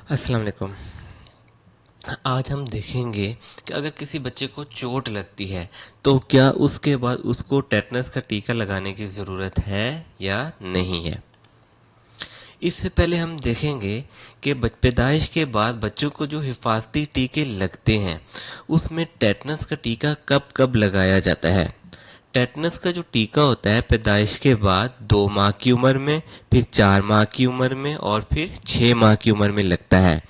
अस्सलाम वालेकुम। आज हम देखेंगे कि अगर किसी बच्चे को चोट लगती है तो क्या उसके बाद उसको टेटनस का टीका लगाने की ज़रूरत है या नहीं है। इससे पहले हम देखेंगे कि पैदाइश के बाद बच्चों को जो हिफाजती टीके लगते हैं उसमें टेटनस का टीका कब कब लगाया जाता है। टेटनस का जो टीका होता है पैदाइश के बाद 2 माह की उम्र में, फिर 4 माह की उम्र में और फिर 6 माह की उम्र में लगता है।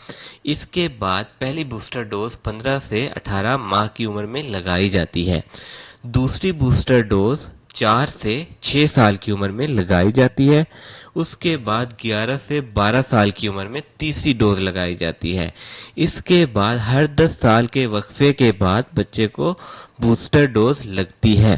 इसके बाद पहली बूस्टर डोज 15 से 18 माह की उम्र में लगाई जाती है। दूसरी बूस्टर डोज 4 से 6 साल की उम्र में लगाई जाती है। उसके बाद 11 से 12 साल की उम्र में तीसरी डोज लगाई जाती है। इसके बाद हर 10 साल के वक्फे के बाद बच्चे को बूस्टर डोज लगती है।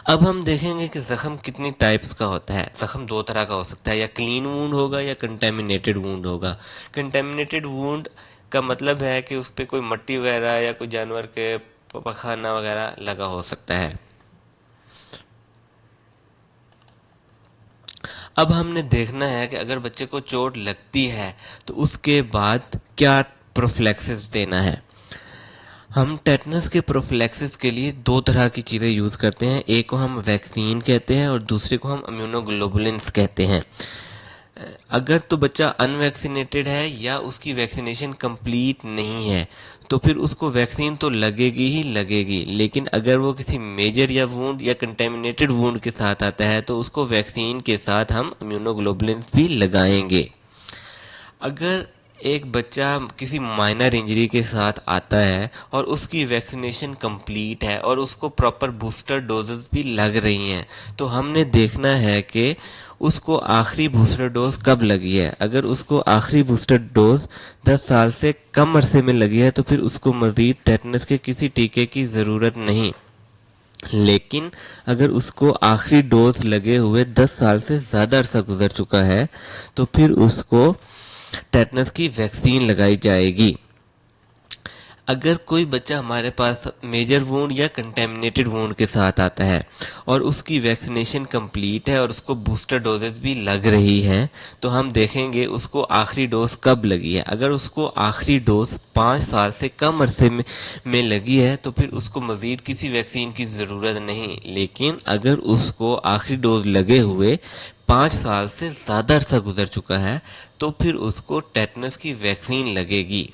अब हम देखेंगे कि जख्म कितनी टाइप्स का होता है। जख्म दो तरह का हो सकता है, या क्लीन वूंड होगा या कंटेमिनेटेड वूंड होगा। कंटेमिनेटेड वूंड का मतलब है कि उस पर कोई मट्टी वगैरह या कोई जानवर के पखाना वगैरह लगा हो सकता है। अब हमने देखना है कि अगर बच्चे को चोट लगती है तो उसके बाद क्या प्रोफिलैक्सिस देना है। हम टेटनस के प्रोफिलैक्सिस के लिए दो तरह की चीज़ें यूज़ करते हैं। एक को हम वैक्सीन कहते हैं और दूसरे को हम इम्यूनोग्लोबुलिन्स कहते हैं। अगर तो बच्चा अनवैक्सीनेटेड है या उसकी वैक्सीनेशन कंप्लीट नहीं है तो फिर उसको वैक्सीन तो लगेगी ही लगेगी, लेकिन अगर वो किसी मेजर या वूंड या कंटेमिनेटेड वूंड के साथ आता है तो उसको वैक्सीन के साथ हम इम्यूनोग्लोबुलिन्स भी लगाएंगे। अगर एक बच्चा किसी माइनर इंजरी के साथ आता है और उसकी वैक्सीनेशन कंप्लीट है और उसको प्रॉपर बूस्टर डोजेस भी लग रही हैं तो हमने देखना है कि उसको आखिरी बूस्टर डोज कब लगी है। अगर उसको आखिरी बूस्टर डोज 10 साल से कम अरसे में लगी है तो फिर उसको मजीद टेटनस के किसी टीके की ज़रूरत नहीं। लेकिन अगर उसको आखिरी डोज लगे हुए 10 साल से ज़्यादा अरसा गुजर चुका है तो फिर उसको टेटनस की वैक्सीन लगाई जाएगी। अगर कोई बच्चा हमारे पास मेजर वूंड या कंटेमिनेटेड वूंड के साथ आता है और उसकी वैक्सीनेशन कंप्लीट है और उसको बूस्टर डोजेस भी लग रही हैं तो हम देखेंगे उसको आखिरी डोज कब लगी है। अगर उसको आखिरी डोज 5 साल से कम अरसे में लगी है तो फिर उसको मजीद किसी वैक्सीन की ज़रूरत नहीं। लेकिन अगर उसको आखिरी डोज लगे हुए 5 साल से ज़्यादा अरसा गुजर चुका है तो फिर उसको टेटनस की वैक्सीन लगेगी।